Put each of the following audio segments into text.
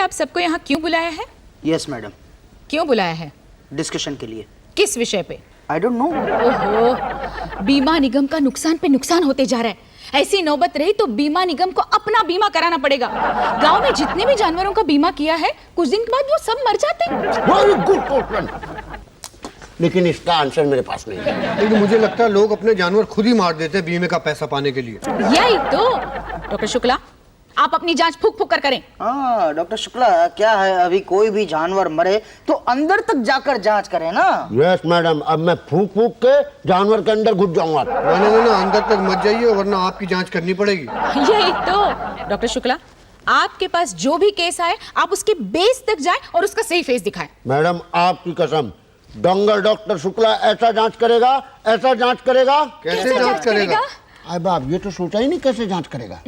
आप सबको यहाँ क्यों बुलाया है? Yes madam. क्यों बुलाया है? डिस्कशन के लिए। किस विषय पे? I don't know. ओहो, बीमा निगम का नुकसान पे नुकसान होते जा रहा है। ऐसी नौबत रही तो बीमा निगम को अपना बीमा कराना पड़ेगा। गांव में जितने भी जानवरों का बीमा किया है, कुछ दिन बाद वो सब मर जाते हैं। वेरी गुड क्वेश्चन, लेकिन इसका आंसर मेरे पास नहीं है। लेकिन मुझे लगता है लोग अपने जानवर खुद ही मार देते हैं बीमे का पैसा पाने के लिए। यही तो। डॉक्टर शुक्ला, आप अपनी जांच फूक फूक कर करें। हाँ डॉक्टर शुक्ला, क्या है, अभी कोई भी जानवर मरे तो अंदर तक जाकर जांच करें ना। यस मैडम, अब मैं फूक फूक के जानवर के अंदर घुस जाऊंगा। ना अंदर तक मत जाइए वरना आपकी जांच करनी पड़ेगी। यही तो। डॉक्टर शुक्ला, आपके पास जो भी केस आए आप उसके बेस तक जाएं और उसका सही फेस दिखाएं। मैडम आपकी कसम, डोंगर डॉक्टर शुक्ला ऐसा जांच करेगा, ऐसा जांच करेगा। कैसे जांच करेगा? अरे बाप, ये तो सोचा ही नहीं कैसे जांच करेगा।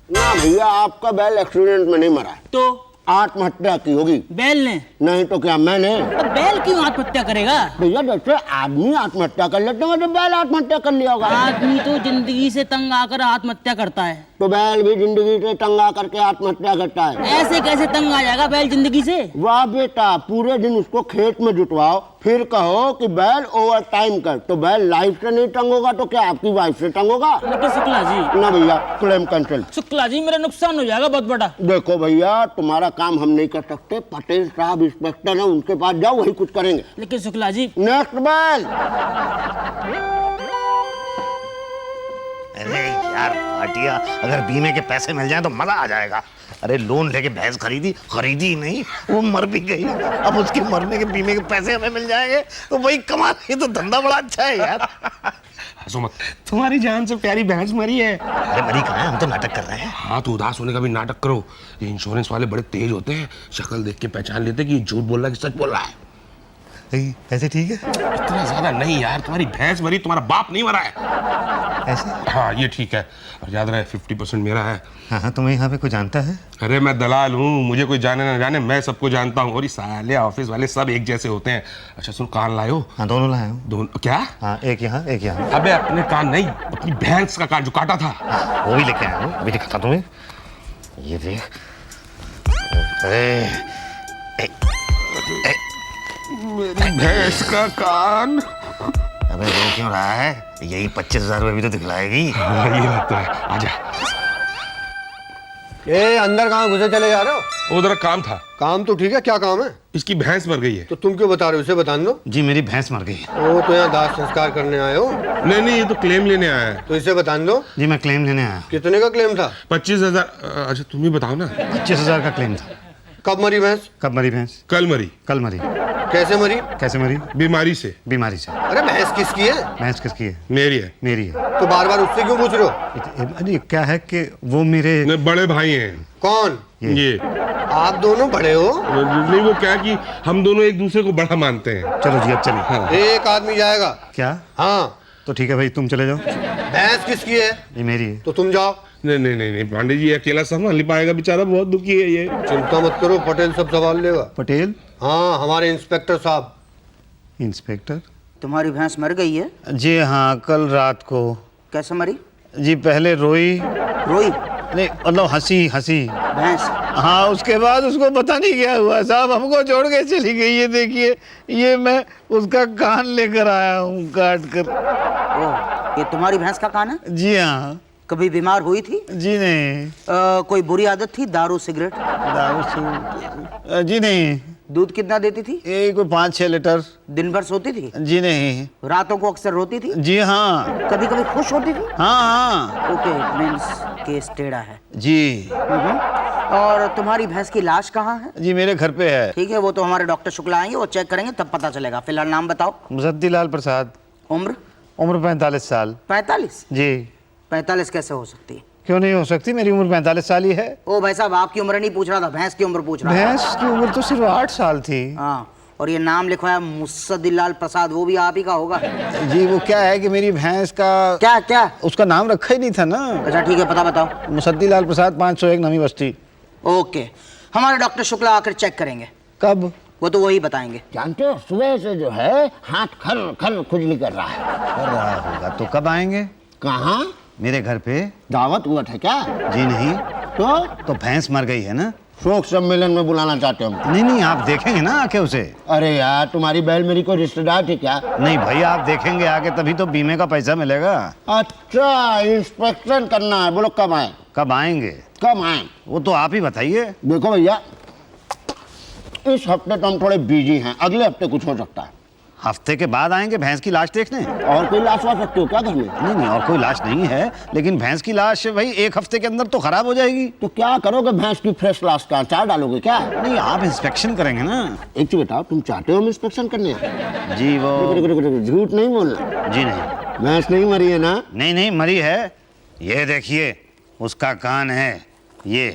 ना भैया, आपका बैल एक्सीडेंट में नहीं मरा है, तो आत्महत्या की होगी। बैल ने? नहीं तो क्या मैंने? तो बैल क्यों आत्महत्या करेगा? भैया जैसे आदमी आत्महत्या कर लेते हैं तो बैल आत्महत्या कर लिया होगा। आदमी तो जिंदगी से तंग आकर आत्महत्या करता है, तो बैल भी जिंदगी से तंग आकर के आत्महत्या करता है। ऐसे कैसे तंग आ जाएगा बैल जिंदगी से? वाह बेटा, पूरे दिन उसको खेत में जुटवाओ, फिर कहो कि बैल ओवर टाइम कर, तो बैल लाइफ से नहीं तंग होगा तो क्या आपकी वाइफ से तंग होगा? लेकिन शुक्ला जी, ना भैया, क्लेम कैंसिल। शुक्ला जी मेरा नुकसान हो जाएगा बहुत बड़ा। देखो भैया, तुम्हारा काम हम नहीं कर सकते, पटेल साहब इंस्पेक्टर है, उनके पास जाओ, वही कुछ करेंगे। लेकिन शुक्ला जी, नेक्स्ट बैल। अरे यार फाटिया, अगर बीमे के पैसे मिल जाएं तो मजा आ जाएगा। अरे लोन लेके भैंस खरीदी ही नहीं, वो मर भी गई। अब उसके मरने के बीमे के पैसे हमें मिल जाएंगे तो वही कमा रही, तो धंधा बड़ा अच्छा है यार। हंसो मत, तुम्हारी जान से प्यारी भैंस मरी है। अरे मरी कहाँ है, हम तो नाटक कर रहे हैं। हाँ तो उदास होने का भी नाटक करो। ये इंश्योरेंस वाले बड़े तेज होते हैं, शक्ल देख के पहचान लेते कि ये झूठ बोल रहा है कि सच बोल रहा है। ऐसे ठीक है? इतना ज्यादा नहीं यार, तुम्हारी भैंस मरी, तुम्हारा बाप नहीं मरा है। ऐसे? हाँ ये ठीक है, और याद रहे 50% मेरा है। हाँ, तुम्हें यहाँ पे कोई जानता है? अरे मैं दलाल हूँ, मुझे कोई जाने ना जाने, मैं सबको जानता हूँ। और ये साले ऑफिस वाले सब एक जैसे होते हैं। अच्छा सुन, कान लाए हो? हाँ दोनों लाया हूँ। दोनों? क्या? हाँ, एक यहाँ एक यहाँ। अबे अपने कान नहीं, अपनी भैंस का कान जो काटा था। वो भी लेके आया हूँ, अभी दिखाता तुम्हें। ये देख। मेरी भैंस का कान। अबे रो क्यों रहा है? यही 25,000 रुपये भी तो दिखलाएगी। ये बात तो है, आजा। ए अंदर कहाँ घुसे चले जा रहे हो? वो जरा काम था। काम तो ठीक है, क्या काम है? इसकी भैंस मर गई है। तो तुम क्यों बता रहे हो, इसे बता दो। जी मेरी भैंस मर गई है। ओ तो यहाँ दाह संस्कार करने आए हो? नहीं, ये तो क्लेम लेने आया है। तो इसे बता दो। जी मैं क्लेम लेने आया। कितने का क्लेम था? 25,000। अच्छा तुम ही बताओ ना। 25,000 का क्लेम था। कब मरी भैंस? कब मरी भैंस? कल मरी। कल मरी। कैसे मरी? कैसे मरी? बीमारी से। बीमारी से। अरे भैंस किसकी है? भैंस किसकी है? मेरी है। मेरी है। तो बार बार उससे क्यों पूछ रहे हो? अरे क्या है कि वो मेरे बड़े भाई हैं। कौन? ये। आप दोनों बड़े हो? नहीं, वो क्या कि हम दोनों एक दूसरे को बड़ा मानते हैं। चलो जी अब चलिए। हाँ। एक आदमी जाएगा। क्या? हाँ तो ठीक है भाई, तुम चले जाओ। भैंस किसकी है? ये मेरी है। तो तुम जाओ। नहीं, पांडे जी अकेला संभाल नहीं पाएगा, बेचारा बहुत दुखी है ये। चिंता मत करो, पटेल सब संभाल लेगा। पटेल? हाँ हमारे इंस्पेक्टर साहब। इंस्पेक्टर? तुम्हारी भैंस मर गई है? जी हाँ, कल रात को। कैसे मरी? जी पहले रोई। रोई? नहीं मतलब हंसी भैंस? हाँ, उसके बाद उसको पता नहीं क्या हुआ साहब, हमको छोड़ के चली गई। ये देखिए, ये मैं उसका कान लेकर आया हूँ काट कर। ओह, ये तुम्हारी भैंस का कान है? जी हाँ। कभी बीमार हुई थी? जी नहीं। कोई बुरी आदत थी, दारू सिगरेट? दारू से? जी नहीं। दूध कितना देती थी? ये कोई 5-6 लीटर। दिन भर सोती थी? जी नहीं। रातों को अक्सर रोती थी? जी हाँ। कभी कभी खुश होती थी? हाँ हाँ। ओके, मींस केस टेढ़ा है। जी। और तुम्हारी भैंस की लाश कहाँ है? जी मेरे घर पे है। ठीक है, वो तो हमारे डॉक्टर शुक्ला आएंगे, वो चेक करेंगे तब पता चलेगा। फिलहाल नाम बताओ। मुसद्दीलाल प्रसाद। उम्र? उम्र 45 साल। 45? जी। 45 कैसे हो सकती है? क्यों नहीं हो सकती, मेरी उम्र 45 साल ही है। ओ भाई साहब, आपकी उम्र नहीं पूछ रहा था, भैंस की उम्र पूछ रहा था। भैंस की उम्र तो सिर्फ 8 साल थी। हाँ, और ये नाम लिखवाया मुसद्दीलाल प्रसाद, वो भी आप ही का होगा? जी वो क्या है कि मेरी भैंस का क्या उसका नाम रखा ही नहीं था ना। अच्छा ठीक है, पता बताओ। मुसद्दीलाल प्रसाद, 501 नवी बस्ती। ओके, हमारे डॉक्टर शुक्ला आकर चेक करेंगे। कब? वो तो वही बताएंगे। जानते हो, सुबह से जो है हाथ खर खर खुजली कर रहा है। कर रहा होगा तो कब आएंगे? कहाँ? मेरे घर पे। दावत हुआ था क्या? जी नहीं। तो भैंस मर गई है ना, शोक सम्मेलन में बुलाना चाहते हो हम। नहीं नहीं, आप देखेंगे ना आके उसे। अरे यार, तुम्हारी बैल मेरी कोई रिश्तेदार थी क्या? नहीं भाई, आप देखेंगे आके तभी तो बीमे का पैसा मिलेगा। अच्छा, इंस्पेक्शन करना है। बोलो कब आए? कब आएंगे? कब आए? वो तो आप ही बताइए। देखो भैया, इस हफ्ते तो हम थोड़े बिजी हैं, अगले हफ्ते कुछ हो सकता है। हफ्ते के बाद आएंगे भैंस की लाश देखने? और कोई लाश ला सकते हो क्या घर में? नहीं नहीं, और कोई लाश नहीं है, लेकिन भैंस की लाश भाई 1 हफ्ते के अंदर तो खराब हो जाएगी। तो क्या करोगे भैंस की फ्रेश लाश का? अचार डालोगे क्या? नहीं, आप इंस्पेक्शन करेंगे ना। एक चीज बताओ, तुम चाहते हो हम इंस्पेक्शन करने आए? जी वो झूठ नहीं बोलना। जी नहीं। भैंस नहीं मरी है ना? नहीं नहीं, मरी है। ये देखिए, उसका कान है ये।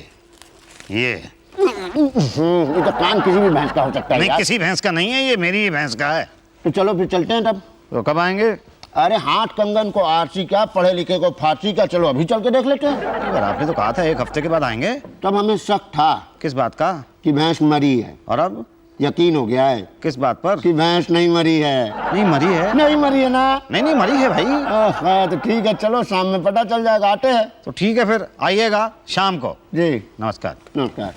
ये तो कान किसी भी भैंस का हो सकता है नहीं, यार। किसी भैंस का नहीं है, ये मेरी ही भैंस का है। तो चलो फिर चलते हैं तब। तो कब आएंगे? अरे हाथ कंगन को आरसी क्या, पढ़े लिखे को फांसी का, चलो अभी चल के देख लेते हैं। पर आपने तो कहा था 1 हफ्ते के बाद आएंगे। तब हमें शक था किस बात का? कि भैंस मरी है, और अब यकीन हो गया है किस बात पर? कि भैंस नहीं मरी है। नहीं मरी है। नहीं मरी है ना? नहीं नहीं, मरी है भाई। हाँ, तो ठीक है, चलो शाम में पता चल जाएगा। आते हैं। तो ठीक है, फिर आइएगा शाम को। जी नमस्कार। नमस्कार।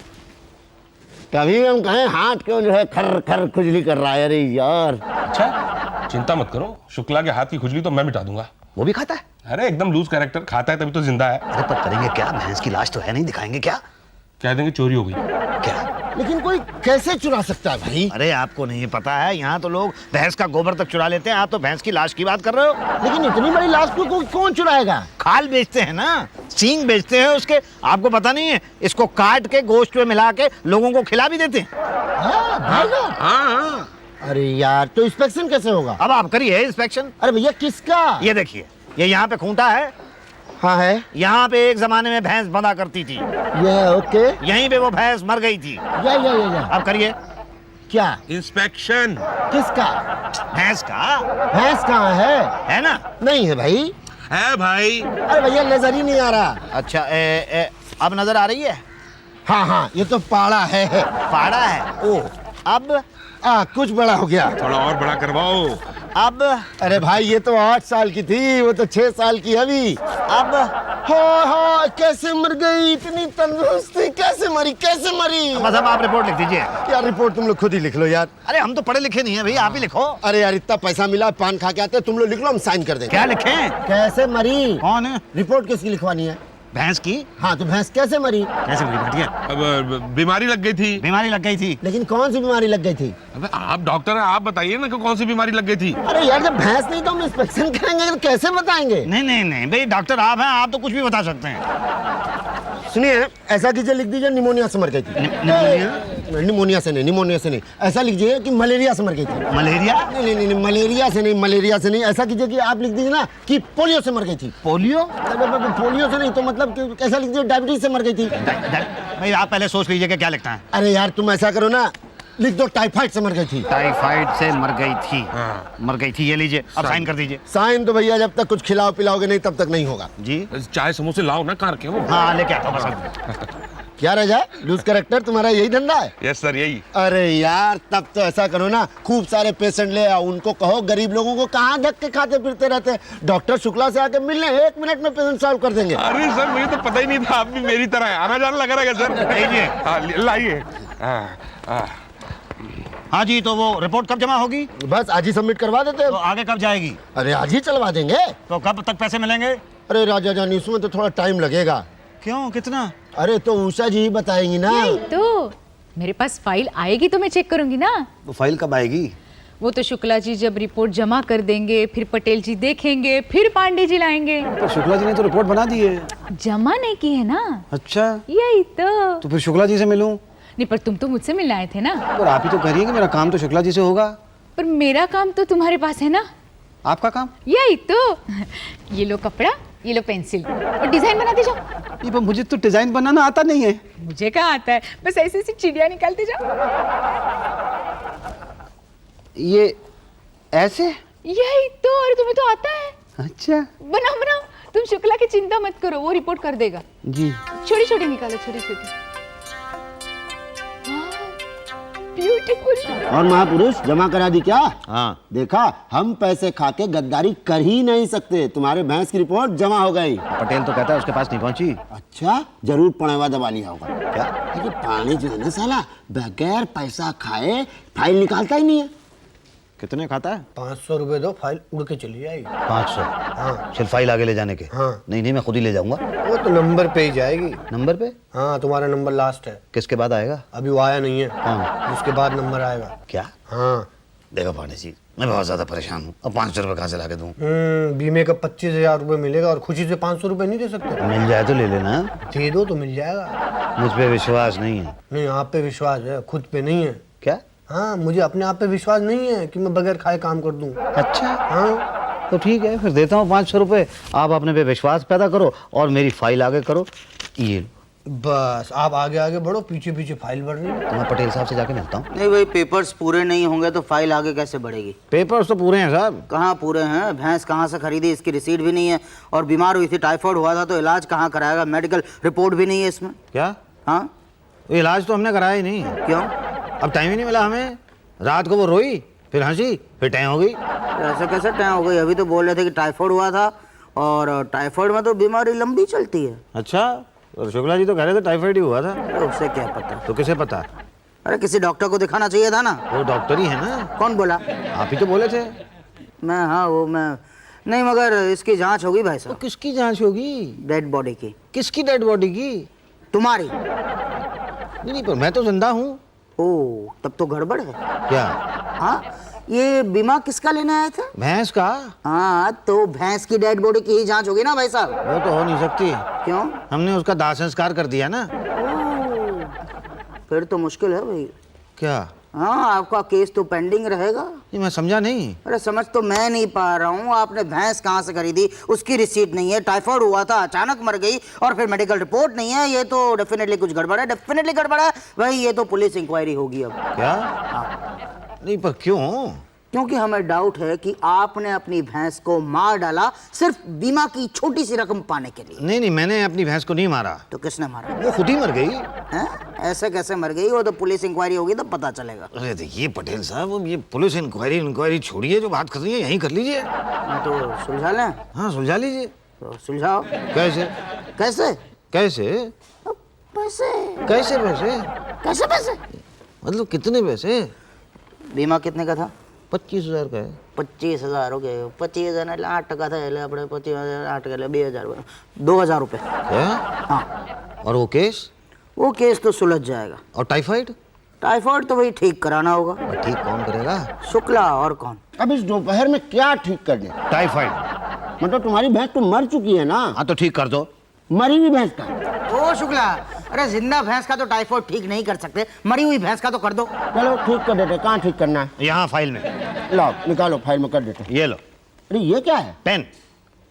तभी हम कहें हाथ क्यों जो है खर खर खुजली कर रहा है। अरे यार, अच्छा, चिंता मत करो, शुक्ला के हाथ की खुजली तो मैं मिटा दूंगा। वो भी खाता है? अरे एकदम लूज कैरेक्टर, खाता है तभी तो जिंदा है। अरे पर करेंगे क्या? भैंस की लाश तो है नहीं, दिखाएंगे क्या? कह देंगे चोरी हो गई। क्या? लेकिन कोई कैसे चुरा सकता है भाई? अरे आपको नहीं पता है, यहाँ तो लोग भैंस का गोबर तक चुरा लेते हैं, आप तो भैंस की लाश की बात कर रहे हो। लेकिन इतनी बड़ी लाश को कौन चुराएगा? खाल बेचते हैं ना, सींग बेचते हैं उसके, आपको पता नहीं है? इसको काट के गोश्त में मिला के लोगों को खिला भी देते हैं। हाँ। अरे यार, तो इंस्पेक्शन कैसे होगा? अब आप करिए इंस्पेक्शन। अरे भैया, किसका? ये देखिए, ये यहाँ पे खूंटा है। हाँ है। यहाँ पे एक जमाने में भैंस बंधा करती थी, ये ओके। यहीं पे वो भैंस मर गई थी। या अब करिए क्या? इंस्पेक्शन। किसका? भैंस का। भैंस कहाँ है ना? नहीं है भाई। है भाई। अरे भैया, नजर ही नहीं आ रहा। अच्छा, अब नजर आ रही है? हाँ हाँ, ये तो पाड़ा है। पाड़ा है। ओ, अब कुछ बड़ा हो गया। थोड़ा और बड़ा करवाओ। अब अरे भाई, ये तो 8 साल की थी, वो तो 6 साल की अभी। अब हाँ, कैसे मर गई? इतनी तंदुरुस्त थी, कैसे मरी? कैसे मरी? बस अब आप रिपोर्ट लिख दीजिए। यार, रिपोर्ट तुम लोग खुद ही लिख लो यार। अरे हम तो पढ़े लिखे नहीं है भाई, आप ही लिखो। अरे यार, इतना पैसा मिला, पान खा के आते, तुम लोग लिख लो, हम साइन कर देंगे। क्या लिखें? कैसे मरी? कौन है? रिपोर्ट किसकी लिखवानी है? भैंस की। हाँ, तो भैंस कैसे मरी? कैसे मरी घटिया? अब बीमारी लग गई थी। बीमारी लग गई थी। लेकिन कौन सी बीमारी लग गई थी? अबे आप डॉक्टर हैं, आप बताइए ना कि कौन सी बीमारी लग गई थी। अरे यार, जब भैंस नहीं तो हम इंस्पेक्शन करेंगे तो कैसे बताएंगे? नहीं नहीं नहीं भाई, डॉक्टर आप हैं, आप तो कुछ भी बता सकते हैं। सुनिए, ऐसा कीजिए, लिख दीजिए निमोनिया से मर गई थी। निमोनिया से नहीं, ऐसा लिखिए कि मलेरिया से मर गई थी। मलेरिया? नहीं, मलेरिया से नहीं, ऐसा कीजिए कि आप लिख दीजिए ना कि पोलियो से मर गई थी। पोलियो? पोलियो से नहीं तो मतलब कि ऐसा लिख दीजिए डायबिटीज से मर गई थी। भाई आप पहले सोच लीजिए कि क्या लिखना है। अरे यार, तुम ऐसा करो ना, लिख दो टाइफाइड से मर गई थी। टाइफाइड से मर गई थी। मर गई थी, ये लीजिए, अब साइन कर दीजिए। साइन तो भैया जब तक कुछ खिलाओ पिलाओगे नहीं तब तक नहीं होगा। जी चाय समोसे लाओ ना, कार के वो। हाँ, लेके आता हूँ बस। क्या राजा, लूज कैरेक्टर तुम्हारा यही धंधा है? यस सर, यही। अरे यार, तब तो ऐसा करो ना, खूब सारे पेशेंट ले आओ, उनको कहो गरीब लोगों को कहाँ धक्के खाते फिरते रहते हैं, डॉक्टर शुक्ला से आके मिल लें, 1 मिनट में पेशेंट सॉल्व कर देंगे। अरे सर, मुझे तो पता ही नहीं था आप भी मेरी तरह है। आना जाना लगा रहेगा सर। लीजिए। हाँ, लाइए। हाँ जी, तो वो रिपोर्ट कब जमा होगी? बस आज ही सबमिट करवा देते तो हैं। आगे कब जाएगी? अरे आज ही चलवा देंगे। तो कब तक पैसे मिलेंगे? अरे राजा जानी, इसमें तो थोड़ा टाइम लगेगा। क्यों, कितना? अरे तो उषा जी ही बताएंगी ना। यही तो, मेरे पास फाइल आएगी तो मैं चेक करूंगी ना। तो फाइल कब आएगी? वो तो शुक्ला जी जब रिपोर्ट जमा कर देंगे, फिर पटेल जी देखेंगे, फिर पांडे जी लाएंगे। तो शुक्ला जी ने तो रिपोर्ट बना दी है। जमा नहीं की है ना। अच्छा, यही तो। तो फिर शुक्ला जी से मिलूं? नहीं, पर तुम तो मुझसे मिलने आए थे ना। पर आप ही तो कह रही है कि मेरा काम तो शुक्ला जी से होगा। पर मेरा काम तो तुम्हारे पास है ना। आपका काम? यही तो। ये लो कपड़ा, ये लो पेंसिल, और डिजाइन बनाते जाओ। ये पर मुझे तो डिजाइन बनाना आता नहीं है। मुझे कहाँ आता है, बस ऐसे ऐसी चिड़िया निकालते जाओ। ये ऐसे? यही तो, और तुम्हें तो आता है। अच्छा बनाओ बनाओ, तुम शुक्ला की चिंता मत करो, वो रिपोर्ट कर देगा। जी। छोटी छोटी निकालो, छोटी छोटी। ठीक बोली। और महापुरुष जमा करा दी क्या? हाँ। देखा, हम पैसे खा के गद्दारी कर ही नहीं सकते। तुम्हारे भैंस की रिपोर्ट जमा हो गई। पटेल तो कहता है उसके पास नहीं पहुंची। अच्छा, जरूर पड़ेवा दबा लिया होगा। क्या? लेकिन पानी जो है ना साला, बगैर पैसा खाए फाइल निकालता ही नहीं है। कितने खाता है? 500 रुपए दो, फाइल उड़ के चली जाएगी। 500। हाँ। सिर्फ फाइल आगे ले जाने के? हाँ। नहीं मैं खुद ही ले जाऊंगा। वो तो नंबर पे ही जाएगी। नंबर पे? हाँ, तुम्हारा नंबर लास्ट है। किसके बाद आएगा? अभी वो आया नहीं है। कौन? उसके बाद नंबर आएगा। क्या? हाँ। देखो पांडे जी, मैं बहुत ज्यादा परेशान हूँ। अब 500 रुपए कहाँ से ला के दूँ? बीमे का 25,000 रुपए मिलेगा और खुशी से 500 रुपए नहीं दे सकते? मिल जाए तो ले लेना। दे दो तो मिल जाएगा। मुझ पे विश्वास नहीं है। नहीं, आप पे विश्वास है, खुद पे नहीं है। क्या? हाँ, मुझे अपने आप पे विश्वास नहीं है कि मैं बगैर खाए काम कर दूं। अच्छा, हाँ। तो ठीक है, फिर देता हूँ 500 रुपए। आप अपने पे विश्वास पैदा करो और मेरी फाइल आगे करो। ये लो। बस आप आगे आगे बढ़ो, पीछे पीछे फाइल बढ़ रही है। तो मैं पटेल साहब से जाके मिलता हूँ। नहीं भाई, पेपर्स पूरे नहीं होंगे तो फाइल आगे कैसे बढ़ेगी? पेपर्स तो पूरे हैं साहब। कहाँ पूरे हैं? भैंस कहाँ से खरीदी, इसकी रिसीट भी नहीं है। और बीमार हुई थी, टाइफाइड हुआ था, तो इलाज कहाँ कराएगा? मेडिकल रिपोर्ट भी नहीं है इसमें। क्या? हाँ, इलाज तो हमने कराया ही नहीं। क्यों? अब टाइम ही नहीं मिला हमें। रात को वो रोई, फिर हंसी, फिर टैं हो गई। ऐसे कैसे टाइम हो गई? अभी तो बोल रहे थे कि टाइफाइड हुआ था, और टाइफाइड में तो बीमारी लंबी चलती है। अच्छा, और शुक्ला जी तो कह रहे थे टाइफाइड ही हुआ था। तो उससे क्या पता? तो किसे पता? अरे किसी डॉक्टर को दिखाना चाहिए था ना। वो डॉक्टर ही है ना। कौन बोला? आप ही तो बोले थे। मैं, हाँ वो मैं नहीं, मगर इसकी जांच होगी भाई तो साहब। किसकी जांच होगी? डेड बॉडी की। किसकी डेड बॉडी की? तुम्हारी। नहीं पर मैं तो जिंदा हूँ। ओ, तब तो गड़बड़ है। क्या? हाँ, ये बीमा किसका लेने आए थे? भैंस का? हाँ, तो भैंस की डेड बॉडी की ही जांच होगी ना भाई साहब। वो तो हो नहीं सकती। क्यों? हमने उसका दाह संस्कार कर दिया ना। फिर तो मुश्किल है भाई। क्या? हाँ, आपका केस तो पेंडिंग रहेगा। ये मैं समझा नहीं। अरे समझ तो मैं नहीं पा रहा हूँ। आपने भैंस कहाँ से खरीदी, उसकी रिसीट नहीं है, टाइफाइड हुआ था, अचानक मर गई, और फिर मेडिकल रिपोर्ट नहीं है। ये तो डेफिनेटली कुछ गड़बड़ है, डेफिनेटली गड़बड़ है भाई। ये तो पुलिस इंक्वायरी होगी अब। क्या? नहीं पर क्यों? क्योंकि हमें डाउट है कि आपने अपनी भैंस को मार डाला सिर्फ बीमा की छोटी सी रकम पाने के लिए। नहीं मैंने अपनी भैंस को नहीं मारा। तो किसने मारा? वो खुद ही मर गई। हैं? ऐसे कैसे मर गई? वो तो पुलिस इंक्वायरी होगी तब पता चलेगा। अरे देखिए पटेल साहब, ये पुलिस इंक्वायरी छोड़िए, जो बात कर रही है यहीं कर लीजिए। हाँ, तो सुलझा लें। हाँ सुलझा लीजिए। तो सुलझाओ। कैसे? कैसे? कैसे? पैसे। कैसे पैसे? कैसे पैसे? मतलब कितने पैसे? बीमा कितने का था? 25,000 का है। 25,000 हो गए। 25,000 એટલે 8% થાય એટલે આપણે 25,000 8 એટલે 2,000 2,000 रुपए। क्या? हाँ, और वो केस? वो केस तो सुलझ जाएगा। और टाइफाइड? टाइफाइड तो भाई ठीक कराना होगा। और ठीक कौन करेगा? शुक्ला, और कौन? अब इस दोपहर में क्या ठीक करने? टाइफाइड। मतलब तुम्हारी भैंस तो मर चुकी है ना। हाँ तो ठीक कर दो। मरी हुई भैंस का? ओ शुक्ला, अरे जिंदा भैंस का तो टाइफाइड ठीक नहीं कर सकते, मरी हुई भैंस का तो कर दो। चलो ठीक कर देते। कहाँ ठीक करना है? यहाँ फाइल में। लाओ निकालो, फाइल में कर देते। ये लो अरे ये क्या है? पेन।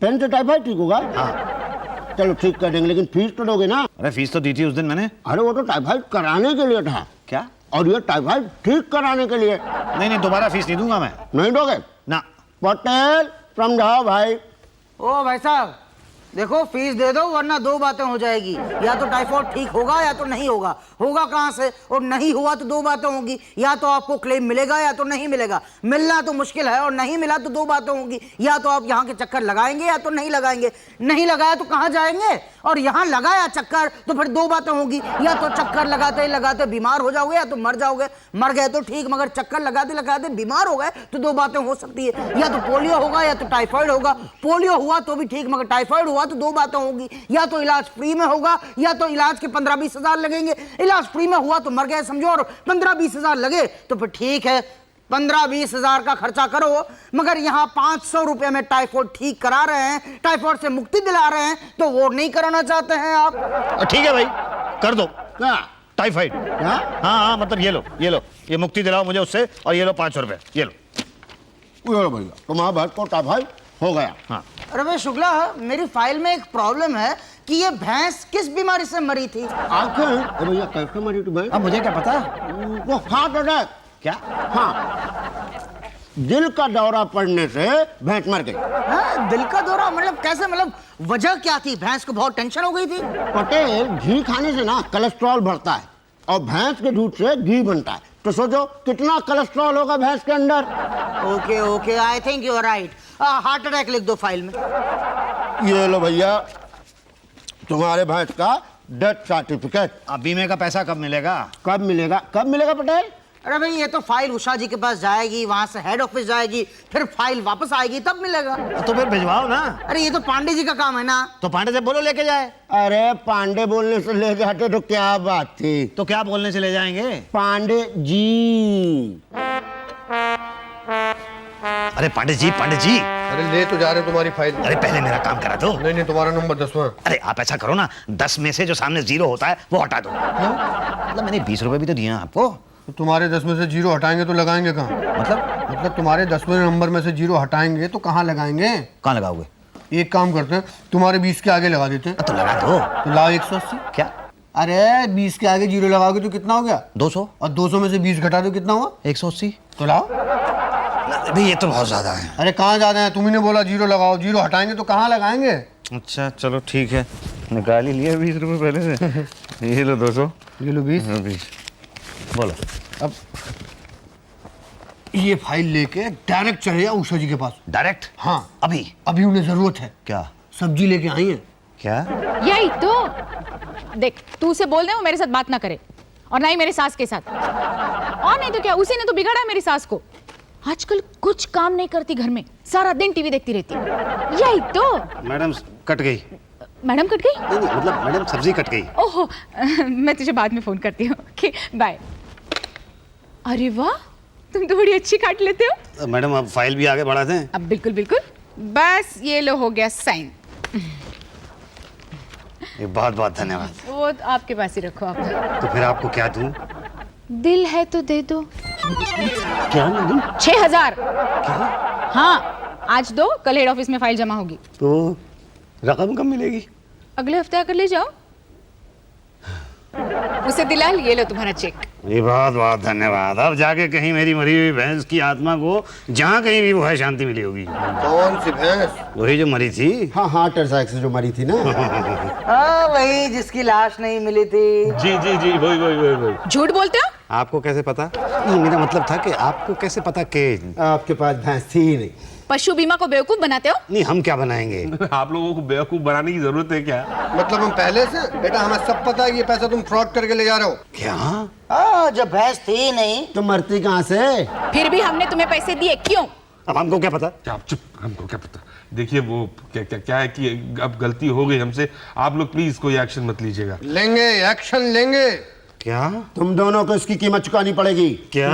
पेन से टाइफाइड ठीक होगा? हाँ। चलो ठीक कर देंगे, लेकिन फीस तो दोगे ना? अरे फीस तो दी थी उस दिन मैंने। अरे वो तो टाइफाइड कराने के लिए था। क्या? और ये टाइफाइड ठीक कराने के लिए। नहीं दोबारा फीस नहीं दूंगा मैं। नहीं दोगे? ना। पटेल समझाओ भाई। ओ भाई साहब, देखो फीस दे दो वरना दो बातें हो जाएगी। या तो टाइफाइड ठीक होगा या तो नहीं होगा। होगा कहाँ से? और नहीं हुआ तो दो बातें होंगी, या तो आपको क्लेम मिलेगा या तो नहीं मिलेगा। मिलना तो मुश्किल है, और नहीं मिला तो दो बातें होंगी, या तो आप यहाँ के चक्कर लगाएंगे या तो नहीं लगाएंगे। नहीं लगाया तो कहाँ जाएंगे? और यहाँ लगाया चक्कर तो फिर दो बातें होंगी, या तो चक्कर लगाते लगाते बीमार हो जाओगे या तो मर जाओगे। मर गए तो ठीक, मगर चक्कर लगाते लगाते बीमार हो गए तो दो बातें हो सकती है। या तो पोलियो होगा या तो टाइफाइड होगा। पोलियो हुआ तो भी ठीक, मगर टाइफाइड हुआ तो दो बातें होंगी। या तो इलाज फ्री में होगा या तो इलाज के 15-20 हजार लगेंगे। इलाज फ्री में हुआ तो मर गए समझो, और 15-20 हजार लगे तो फिर ठीक है, 15-20 हजार का खर्चा करो। मगर यहाँ 500 रुपए में टाइफाइड ठीक करा रहे हैं, टाइफाइड से मुक्ति दिला रहे हैं, तो वो नहीं कराना चाहते हैं आप? ठीक है भाई, कर दो। क्या? टाइफाइड? क्या? हाँ मतलब ये लो ये मुक्ति दिलाओ मुझे उससे, और ये लो 500 रुपए, ये लो। ये लो भैया, तुम्हारा भैंस को टाइफाइड हो गया। हाँ। अरे भाई शुक्ला, मेरी फाइल में एक प्रॉब्लम है कि ये भैंस किस बीमारी से मरी थी? आंखें? अरे भैया कैसे मरी थी भैंस? अब मुझे क्या पता? वो हार्ट अटैक। क्या? हाँ, दिल का दौरा पड़ने से भैंस मर गई। हाँ, दिल का दौरा? मतलब कैसे? मतलब वजह क्या थी? भैंस को बहुत टेंशन हो गई थी? पटेल, घी खाने से ना कोलेस्ट्रॉल बढ़ता है, और भैंस के दूध से घी बनता है। तो सोचो कितना कोलेस्ट्रॉल होगा भैंस के अंदर। Okay okay, I think you are right. Heart attack लिख दो फाइल में। ये लो भैया तुम्हारे भैंस का डेथ सर्टिफिकेट। अब बीमे का पैसा कब मिलेगा? कब मिलेगा पटेल? अरे भाई ये तो फाइल उषा जी के पास जाएगी, वहां से हेड ऑफिस जाएगी, फिर फाइल वापस आएगी तब मिलेगा। तो फिर भिजवाओ ना। अरे ये तो पांडे जी का काम है ना। तो पांडे से बोलो लेके जाए। अरे पांडे बोलने से लेके हटे तो क्या बात थी? तो क्या बोलने से ले जाएंगे? पांडे जी। अरे पांडे जी अरे ले तो जा रहे हो तुम्हारी फाइल। अरे पहले मेरा काम करा दो। नहीं तुम्हारा नंबर 10वां। अरे आप ऐसा करो ना, 10 में से जो सामने 0 होता है वो हटा दो। मतलब मैंने 20 रुपए भी तो दिए हैं आपको। तो तुम्हारे 10 में से 0 हटाएंगे तो लगाएंगे कहाँ? मतलब तुम्हारे 10वें नंबर में से 0 हटाएंगे तो कहाँ लगाएंगे? कहाँ लगाओगे? एक काम करते हैं, तुम्हारे 20 के आगे लगा देते हैं। तो लगा दो। तो लाओ 180। क्या? अरे 20 के आगे 0 लगाओगे तो कितना हो गया? 200। और 200 में से 20 घटा दो कितना हुआ? 180। तो लाओ। भाई ये तो बहुत ज्यादा है। अरे कहाँ ज्यादा है? तुम्ही ने बोला 0 लगाओ, 0 हटाएंगे तो कहाँ लगाएंगे? अच्छा चलो ठीक है, निकाल ही लिया 20 रुपए पहले से। ये लो 200। ये लो 20। 20। बोलो। अब ये फाइल लेके डायरेक्ट चले जाओ उषा जी के पास। डायरेक्ट? हाँ अभी उन्हें जरूरत है। क्या? सब्जी लेके आई है। क्या? यही तो। देख तू उसे बोल दे वो मेरे साथ बात ना करे, और ना ही मेरे सास के साथ। और नहीं तो क्या, उसी ने तो बिगाड़ा है मेरी सास को। आजकल कुछ काम नहीं करती घर में, सारा दिन टीवी देखती रहती है। यही तो। मैडम कट गई। मैडम कट गई? नहीं मतलब मैडम सब्जी कट गई। ओहो मैं तुझे बाद में फोन करती हूँ। Okay bye. अरे वाह, तुम तो बड़ी अच्छी काट लेते हो। मैडम अब फाइल भी आगे बढ़ा दें? अब बिल्कुल बिल्कुल, बस ये लो हो गया साइन। ये बहुत बहुत धन्यवाद। वो आपके पास ही रखो आप। तो फिर आपको क्या दूं? दिल है तो दे दो। क्या मैडम? 6000। हाँ आज दो, कल हेड ऑफिस में फाइल जमा होगी। तो रकम कब मिलेगी? अगले हफ्ते आकर ले जाओ। उसे दिला, ये लो तुम्हारा चेक। ये बहुत बहुत धन्यवाद। अब जाके कहीं मेरी मरी हुई भैंस की आत्मा को जहाँ कहीं भी वो है शांति मिली होगी। कौन सी भैंस? वही जो मरी थी। हाँ हार्ट अटैक से जो मरी थी ना। हाँ वही जिसकी लाश नहीं मिली थी। जी वही। झूठ बोलते हो? आपको कैसे पता? नहीं मेरा मतलब था कि आपको कैसे पता कि आपके पास भैंस थी ही नहीं। पशु बीमा को बेवकूफ बनाते हो? नहीं हम क्या बनाएंगे? आप लोगों को बेवकूफ बनाने की जरूरत है क्या? मतलब हम पहले से? बेटा हमें सब पता है ये पैसा तुम फ्रॉड करके ले जा रहे हो। क्या? जब भैंस थी ही नहीं तो मरती कहाँ से? फिर भी हमने तुम्हें पैसे दिए, क्यों? अब हमको क्या पता? आप चुप, हमको क्या पता। देखिए वो क्या है कि अब गलती हो गई हमसे। आप लोग प्लीज कोई एक्शन मत लीजिएगा। लेंगे एक्शन लेंगे। क्या? तुम दोनों को इसकी कीमत चुकानी पड़ेगी। क्या?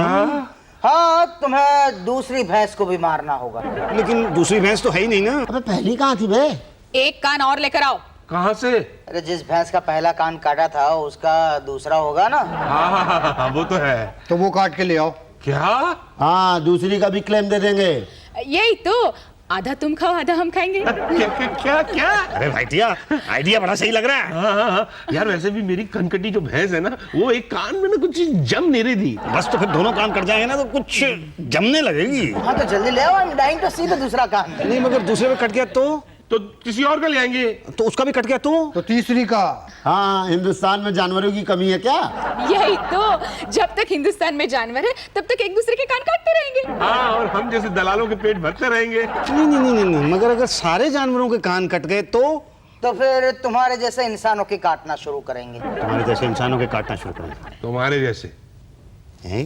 हाँ तुम्हें दूसरी भैंस को भी मारना होगा। लेकिन दूसरी भैंस तो है ही नहीं ना। अबे पहली कहाँ थी बे? एक कान और लेकर आओ। कहाँ से? अरे जिस भैंस का पहला कान काटा था उसका दूसरा होगा ना। हाँ वो तो है। तो वो काट के ले आओ। क्या? हाँ दूसरी का भी क्लेम दे देंगे। यही तो, आधा तुम खाओ आधा हम खाएंगे। क्या? अरे भाईटिया आइडिया बड़ा सही लग रहा है। हाँ। यार वैसे भी मेरी कनकटी जो भैंस है ना, वो एक कान में ना कुछ चीज जम नहीं रही थी। बस तो फिर दोनों काम कर जाएंगे ना तो कुछ जमने लगेगी। हाँ तो जल्दी ले आओ, I am dying to see the दूसरा कान। नहीं मगर दूसरे में कट गया तो किसी और का ले आएंगे। तो उसका भी कट गया तो तीसरी का। हाँ हिंदुस्तान में जानवरों की कमी है क्या? यही तो, जब तक हिंदुस्तान में जानवर है तब तक एक दूसरे के कान काटते रहेंगे। हाँ और हम जैसे दलालों के पेट भरते रहेंगे। नहीं मगर अगर सारे जानवरों के कान कट गए तो फिर तुम्हारे जैसे इंसानों के काटना शुरू करेंगे। तुम्हारे जैसे इंसानों के काटना शुरू करेंगे। तुम्हारे जैसे हैं?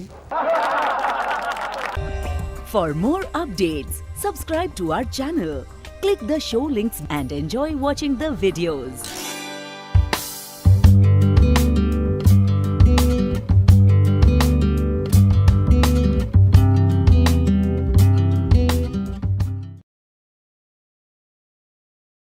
For more updates, subscribe to our channel, click the show links and enjoy watching the videos.